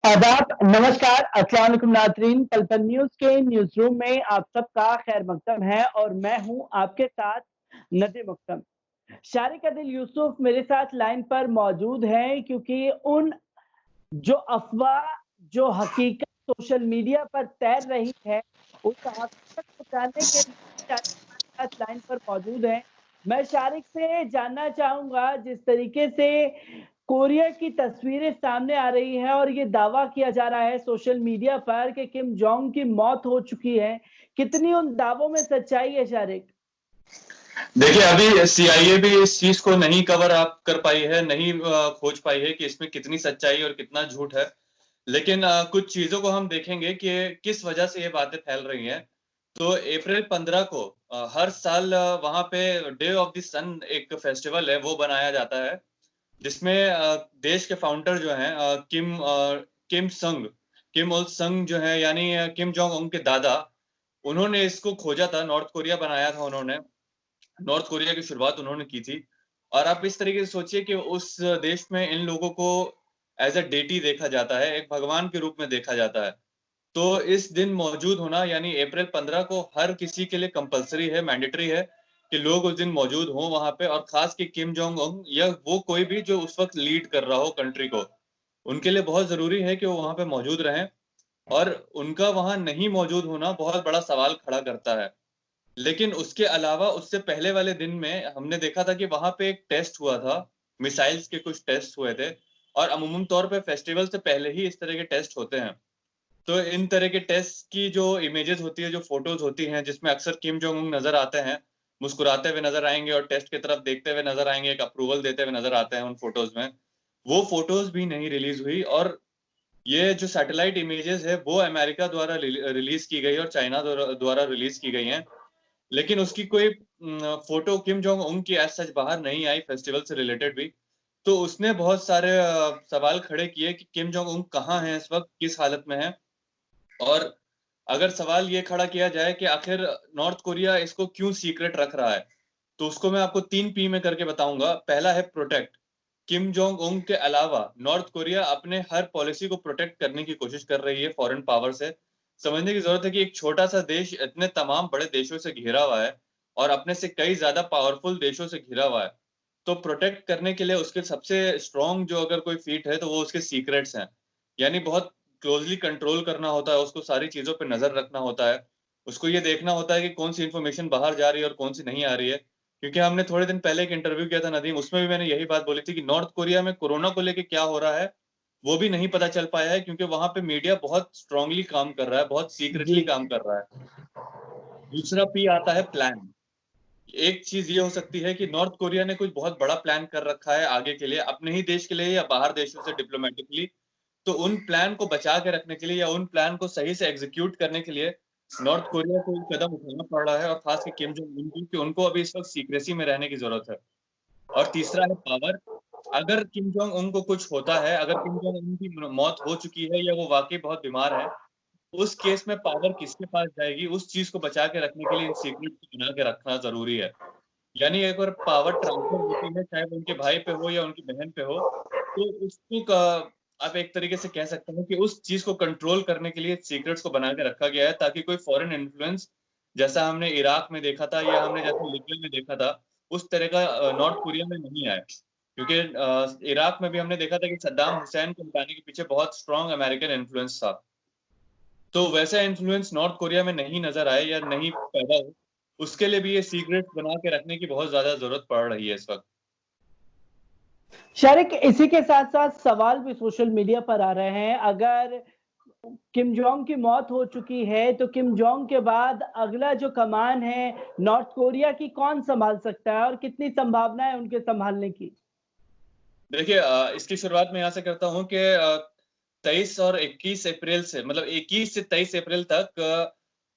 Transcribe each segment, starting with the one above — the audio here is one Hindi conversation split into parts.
आदाब, नमस्कार, अस्सलाम वालेकुम नाज़रीन। पल-पल न्यूज़ के न्यूज़ रूम में आप सबका खैर मक़दम है और मैं हूं आपके साथ नदीम अख्तम। शारिक अदिल यूसुफ मेरे साथ लाइन पर मौजूद हैं क्योंकि उन जो अफ़वाह, जो हकीकत सोशल मीडिया पर तैर रही है, उस हकीकत को जानने के लिए शारिक हमारे साथ लाइन पर मौजूद हैं। मैं शारिक से जानना चाहूँगा जिस तरीके से कोरिया की तस्वीरें सामने आ रही हैं और ये दावा किया जा रहा है सोशल मीडिया पर कि किम जोंग की मौत हो चुकी है। कितनी उन दावों में सच्चाई है शारिक? देखिए, अभी सीआईए भी इस चीज को नहीं कवर अप कर पाई है, नहीं खोज पाई है कि इसमें कितनी सच्चाई और कितना झूठ है। लेकिन कुछ चीजों को हम देखेंगे कि किस वजह से ये बातें फैल रही हैं। तो अप्रैल 15 को हर साल वहां पे डे ऑफ द सन एक फेस्टिवल है, वो बनाया जाता है, जिसमें देश के फाउंडर जो हैं किम इल संग जो है, यानी किम जोंग उन के दादा, उन्होंने इसको खोजा था। नॉर्थ कोरिया बनाया था उन्होंने, नॉर्थ कोरिया की शुरुआत उन्होंने की थी। और आप इस तरीके से सोचिए कि उस देश में इन लोगों को एज अ डेटी देखा जाता है, एक भगवान के रूप में देखा जाता है। तो इस दिन मौजूद होना, यानी अप्रैल 15 को हर किसी के लिए कंपलसरी है, मैंडेटरी है कि लोग उस दिन मौजूद हों वहां पे। और खास कि किम जोंग उन या वो कोई भी जो उस वक्त लीड कर रहा हो कंट्री को, उनके लिए बहुत जरूरी है कि वो वहां पे मौजूद रहें। और उनका वहां नहीं मौजूद होना बहुत बड़ा सवाल खड़ा करता है। लेकिन उसके अलावा उससे पहले वाले दिन में हमने देखा था कि वहां पे एक टेस्ट हुआ था, मिसाइल्स के कुछ टेस्ट हुए थे। और अमूमन तौर पे फेस्टिवल से पहले ही इस तरह के टेस्ट होते हैं। तो इन तरह के टेस्ट की जो इमेजेस होती है, जो फोटोज होती हैं, जिसमें अक्सर किम जोंग उन नजर आते हैं, मुस्कुराते हुए नजर आएंगे और टेस्ट की तरफ देखते हुए नजर आएंगे, एक अप्रूवल देते हुए नजर आते हैं उन फोटोज में। वो फोटोज भी नहीं रिलीज हुई। और ये जो सैटेलाइट इमेजेस है वो अमेरिका द्वारा रिलीज की गई और चाइना द्वारा रिलीज की गई हैं। लेकिन उसकी कोई फोटो किम जोंग उन की एज सच बाहर नहीं आई फेस्टिवल से रिलेटेड भी। तो उसने बहुत सारे सवाल खड़े किए कि किम जोंग उन कहाँ हैं इस वक्त, किस हालत में है। और अगर सवाल ये खड़ा किया जाए कि आखिर नॉर्थ कोरिया इसको क्यों सीक्रेट रख रहा है, तो उसको मैं आपको 3 P में करके बताऊंगा। पहला है प्रोटेक्ट। किम जोंग उन के अलावा नॉर्थ कोरिया अपने हर पॉलिसी को प्रोटेक्ट करने की कोशिश कर रही है फॉरेन पावर से। समझने की जरूरत है कि एक छोटा सा देश इतने तमाम बड़े देशों से घिरा हुआ है और अपने से कई ज्यादा पावरफुल देशों से घिरा हुआ है। तो प्रोटेक्ट करने के लिए उसके सबसे स्ट्रॉन्ग जो अगर कोई फीट है तो वो उसके सीक्रेट्स हैं। यानी बहुत क्लोजली कंट्रोल करना होता है उसको, सारी चीजों पे नजर रखना होता है। उसको ये देखना होता है कि कौन सी इंफॉर्मेशन बाहर जा रही है और कौन सी नहीं आ रही है। क्योंकि हमने थोड़े दिन पहले एक इंटरव्यू किया था नदीम, उसमें भी मैंने यही बात बोली थी कि नॉर्थ कोरिया में कोरोना को लेके क्या हो रहा है वो भी नहीं पता चल पाया है, क्योंकि वहां पे मीडिया बहुत स्ट्रांगली काम कर रहा है, बहुत जी। सीक्रेटली काम कर रहा है। दूसरा पी आता है प्लान। एक चीज ये हो सकती है कि नॉर्थ कोरिया ने कुछ बहुत बड़ा प्लान कर रखा है आगे के लिए, अपने ही देश के लिए या बाहर देशों से डिप्लोमेटिकली। तो उन प्लान को बचा के रखने के लिए या उन प्लान को सही से एग्जीक्यूट करने के लिए नॉर्थ कोरिया को एक कदम उठाना पड़ रहा है, और खास के किम जोंग उन को, कि उनको अभी इस वक्त सीक्रेसी में रहने की जरूरत है। और तीसरा है पावर। अगर किम जोंग उन को कुछ होता है, अगर किम जोंग उन की मौत हो चुकी है या वो वाकई बहुत बीमार है, उस केस में पावर किसके पास जाएगी, उस चीज को बचा के रखने के लिए इन सीक्रेट को बना के रखना जरूरी है। यानी एक बार पावर ट्रांसफर होती है, चाहे वो उनके भाई पे हो या उनकी बहन पे हो, तो उसको आप एक तरीके से कह सकते हैं कि उस चीज को कंट्रोल करने के लिए सीक्रेट्स को बना के रखा गया है, ताकि कोई फॉरेन इन्फ्लुएंस, जैसा हमने इराक में देखा था या हमने जैसे लिबिया में देखा था, उस तरह का नॉर्थ कोरिया में नहीं आए। क्योंकि इराक में भी हमने देखा था कि सद्दाम हुसैन को हटाने के पीछे बहुत स्ट्रांग अमेरिकन इन्फ्लुएंस था। तो वैसा इन्फ्लुएंस नॉर्थ कोरिया में नहीं नजर आए या नहीं पैदा हो, उसके लिए भी ये सीक्रेट्स बना के रखने की बहुत ज्यादा जरूरत पड़ रही है इस वक्त। शारिक, इसी के साथ-साथ सवाल भी सोशल मीडिया पर आ रहे हैं, अगर किम जोंग की मौत हो चुकी है, तो किम जोंग के बाद अगला जो कमान है नॉर्थ कोरिया की कौन संभाल सकता है और कितनी संभावना है उनके संभालने की? देखिए, इसकी शुरुआत मैं यहाँ से करता हूँ कि 23 और 21 अप्रैल से, मतलब 21 से 23 अप्रैल तक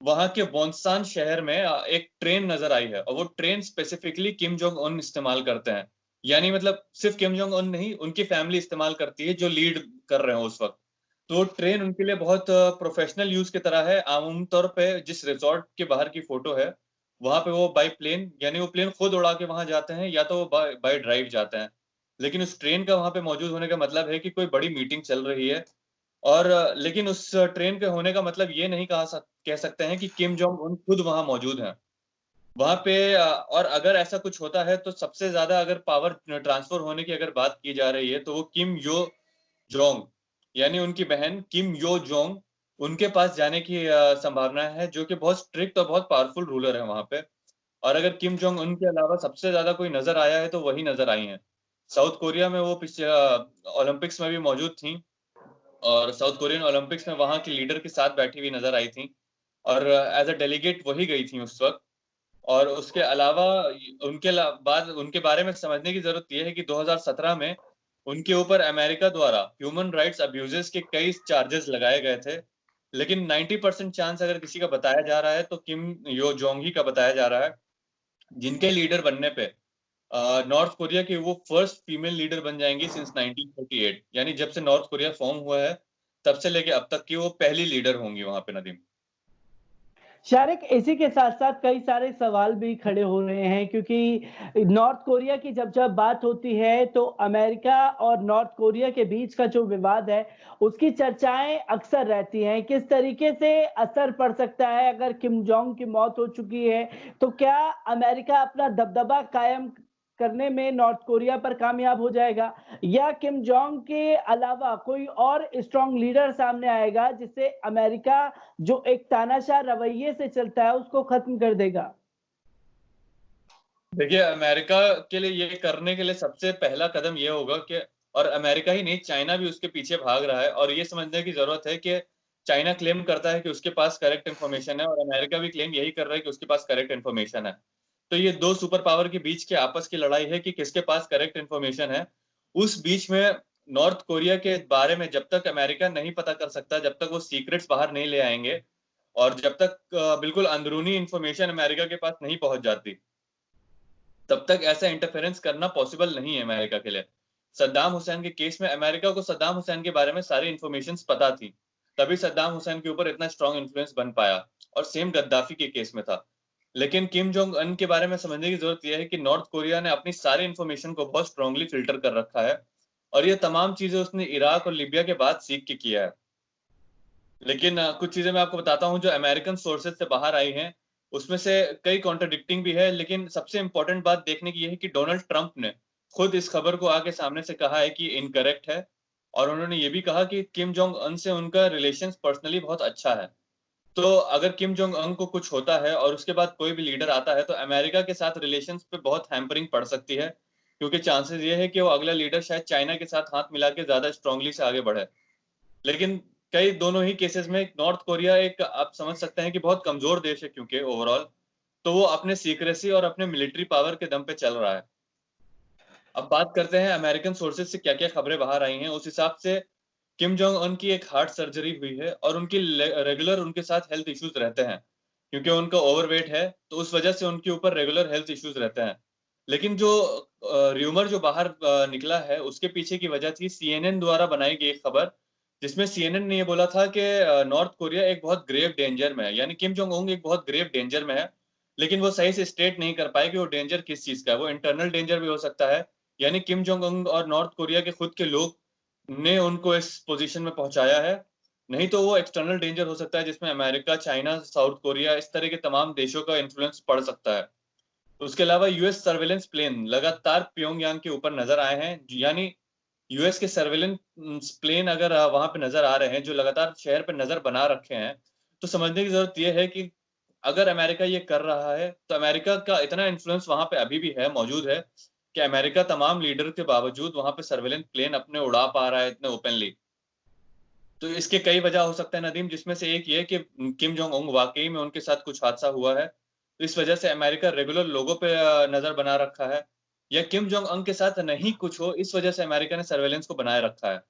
वहां के वोंसान शहर में एक ट्रेन नजर आई है, और वो train specifically Kim Jong Un इस्तेमाल करते हैं। यानी मतलब सिर्फ किम जोंग उन नहीं, उनकी फैमिली इस्तेमाल करती है जो लीड कर रहे हो उस वक्त। तो ट्रेन उनके लिए बहुत प्रोफेशनल यूज की तरह है। आमतौर पे जिस रिजॉर्ट के बाहर की फोटो है, वहां पे वो बाई प्लेन, यानी वो प्लेन खुद उड़ा के वहां जाते हैं या तो वो बाई ड्राइव जाते हैं। लेकिन उस ट्रेन का वहां पे मौजूद होने का मतलब है कि कोई बड़ी मीटिंग चल रही है। और लेकिन उस ट्रेन के होने का मतलब ये नहीं कह सकते हैं कि किम जोंग उन खुद वहां मौजूद हैं वहां पे। और अगर ऐसा कुछ होता है तो सबसे ज्यादा अगर पावर ट्रांसफर होने की अगर बात की जा रही है तो वो किम यो जोंग यानी उनकी बहन किम यो जोंग उनके पास जाने की संभावना है, जो कि बहुत स्ट्रिक्ट और बहुत पावरफुल रूलर है वहां पे। और अगर किम जोंग उनके अलावा सबसे ज्यादा कोई नजर आया है तो वही नजर आई हैं। साउथ कोरिया में वो पिछले ओलंपिक्स में भी मौजूद थी और साउथ कोरियन ओलंपिक्स में वहां की लीडर के साथ बैठी हुई नजर आई थी और एज अ डेलीगेट वही गई थी उस वक्त। और उसके अलावा बाद उनके बारे में समझने की जरूरत यह है कि 2017 में उनके ऊपर अमेरिका द्वारा ह्यूमन राइट्स अब्यूजेस के कई चार्जेस लगाए गए थे। लेकिन 90% चांस अगर किसी का बताया जा रहा है तो किम यो जोंग ही का बताया जा रहा है, जिनके लीडर बनने पे नॉर्थ कोरिया की वो फर्स्ट फीमेल लीडर बन जाएंगी सिंस 1948, यानी जब से नॉर्थ कोरिया फॉर्म हुआ है तब से लेके अब तक की वो पहली लीडर होंगी वहां पे, नदीम। शारिक, इसी के साथ साथ कई सारे सवाल भी खड़े हो रहे हैं, क्योंकि नॉर्थ कोरिया की जब जब बात होती है तो अमेरिका और नॉर्थ कोरिया के बीच का जो विवाद है उसकी चर्चाएं अक्सर रहती हैं। किस तरीके से असर पड़ सकता है अगर किम जोंग की मौत हो चुकी है तो क्या अमेरिका अपना दबदबा कायम करने में नॉर्थ कोरिया पर कामयाब हो जाएगा, या किम जोंग के अलावा कोई और स्ट्रांग लीडर सामने आएगा जिससे अमेरिका जो एक तानाशाह रवैये से चलता है उसको खत्म कर देगा? देखिए, अमेरिका के लिए ये करने के लिए सबसे पहला कदम ये होगा कि, और अमेरिका ही नहीं, चाइना भी उसके पीछे भाग रहा है और ये समझने की जरूरत है कि चाइना क्लेम करता है कि उसके पास करेक्ट इन्फॉर्मेशन है और अमेरिका भी क्लेम यही कर रहा है कि उसके पास करेक्ट इन्फॉर्मेशन है। तो ये दो सुपर पावर के बीच के आपस की लड़ाई है कि किसके पास करेक्ट इन्फॉर्मेशन है। उस बीच में नॉर्थ कोरिया के बारे में जब तक अमेरिका नहीं पता कर सकता, जब तक वो सीक्रेट्स बाहर नहीं ले आएंगे और जब तक बिल्कुल अंदरूनी इन्फॉर्मेशन अमेरिका के पास नहीं पहुंच जाती, तब तक ऐसा इंटरफेरेंस करना पॉसिबल नहीं है अमेरिका के लिए। सद्दाम हुसैन के केस में अमेरिका को सद्दाम हुसैन के बारे में सारी इंफॉर्मेशन पता थी, तभी सद्दाम हुसैन के ऊपर इतना स्ट्रांग इन्फ्लुएंस बन पाया। और सेम गद्दाफी के केस में था। लेकिन किम जोंग अन के बारे में समझने की जरूरत यह है कि नॉर्थ कोरिया ने अपनी सारी इंफॉर्मेशन को बहुत स्ट्रांगली फिल्टर कर रखा है और ये तमाम चीजें उसने इराक और लीबिया के बाद सीख के किया है। लेकिन कुछ चीजें मैं आपको बताता हूँ जो अमेरिकन सोर्सेज से बाहर आई हैं, उसमें से कई कॉन्ट्रडिक्टिंग भी है, लेकिन सबसे इंपॉर्टेंट बात देखने की यह है कि डोनाल्ड ट्रंप ने खुद इस खबर को आके सामने से कहा है कि इनकरेक्ट है। और उन्होंने ये भी कहा कि किम जोंग अन से उनका रिलेशन पर्सनली बहुत अच्छा है। तो अगर किम जोंग अन को कुछ होता है और उसके बाद कोई भी लीडर आता है तो अमेरिका के साथ रिलेशंस पे बहुत हैम्परिंग पड़ सकती है, क्योंकि चांसेस ये है कि वो अगला लीडर शायद चाइना के साथ हाथ मिला के ज्यादा स्ट्रांगली से आगे बढ़े। लेकिन कई दोनों ही केसेस में नॉर्थ कोरिया एक, आप समझ सकते हैं कि बहुत कमजोर देश है क्योंकि ओवरऑल, तो वो अपने सीक्रेसी और अपने मिलिट्री पावर के दम पे चल रहा है। अब बात करते हैं अमेरिकन सोर्सेज से क्या क्या खबरें बाहर आई हैं। उस हिसाब से किम जोंग उन की एक हार्ट सर्जरी हुई है और उनकी रेगुलर उनके साथ हेल्थ इश्यूज रहते हैं, क्योंकि उनका ओवरवेट है तो उस वजह से उनके ऊपर रेगुलर हेल्थ इश्यूज रहते हैं। लेकिन जो र्यूमर जो बाहर निकला है उसके पीछे की वजह थी सीएनएन द्वारा बनाई गई एक खबर, जिसमें सीएनएन ने ये बोला था कि नॉर्थ कोरिया एक बहुत ग्रेव डेंजर में है, यानी किम जोंग उंग एक बहुत ग्रेव डेंजर में है। लेकिन वो सही से स्टेट नहीं कर पाए कि वो डेंजर किस चीज का है। वो इंटरनल डेंजर भी हो सकता है, यानी किम जोंग उंग और नॉर्थ कोरिया के खुद के लोग ने उनको इस पोजीशन में पहुंचाया है। नहीं तो वो एक्सटर्नल डेंजर हो सकता है जिसमें अमेरिका, चाइना, साउथ कोरिया, इस तरह के तमाम देशों का इन्फ्लुएंस पड़ सकता है। उसके अलावा यूएस सर्वेलेंस प्लेन लगातार प्योंगयांग के ऊपर नजर आए हैं, यानी यूएस के सर्वेलेंस प्लेन अगर वहां पे नजर आ रहे हैं जो लगातार शहर पे नजर बना रखे हैं, तो समझने की जरूरत यह है कि अगर अमेरिका ये कर रहा है तो अमेरिका का इतना इन्फ्लुएंस वहां पे अभी भी है, मौजूद है, कि अमेरिका तमाम लीडर के बावजूद वहां पे सर्वेलेंस प्लेन अपने उड़ा पा रहा है इतने ओपनली। तो इसके कई वजह हो सकते हैं नदीम, जिसमें से एक ये कि किम जोंग उंग वाकई में उनके साथ कुछ हादसा हुआ है, तो इस वजह से अमेरिका रेगुलर लोगों पे नजर बना रखा है, या किम जोंग उंग के साथ नहीं कुछ हो इस वजह से अमेरिका ने सर्वेलेंस को बनाए रखा है।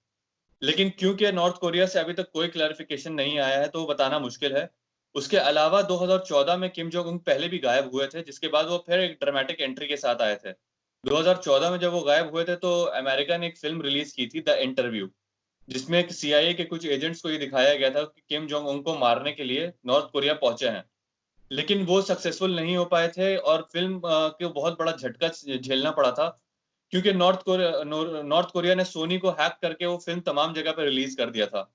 लेकिन क्योंकि नॉर्थ कोरिया से अभी तक कोई क्लैरिफिकेशन नहीं आया है तो वो बताना मुश्किल है। उसके अलावा 2014 में किम जोंग उंग पहले भी गायब हुए थे, जिसके बाद वो फिर एक ड्रामेटिक एंट्री के साथ आए थे। 2014 में जब वो गायब हुए थे तो अमेरिका ने एक फिल्म रिलीज की थी, द इंटरव्यू, जिसमें एक सीआईए के कुछ एजेंट्स को ये दिखाया गया था कि किम जोंग उंग को मारने के लिए नॉर्थ कोरिया पहुंचे हैं। लेकिन वो सक्सेसफुल नहीं हो पाए थे और फिल्म को बहुत बड़ा झटका झेलना पड़ा था, क्योंकि नॉर्थ कोरिया ने सोनी को हैक करके वो फिल्म तमाम जगह पर रिलीज कर दिया था।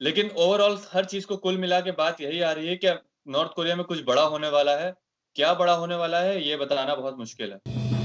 लेकिन ओवरऑल हर चीज़ को कुल मिला के बात यही आ रही है कि नॉर्थ कोरिया में कुछ बड़ा होने वाला है। क्या बड़ा होने वाला है, ये बताना बहुत मुश्किल है।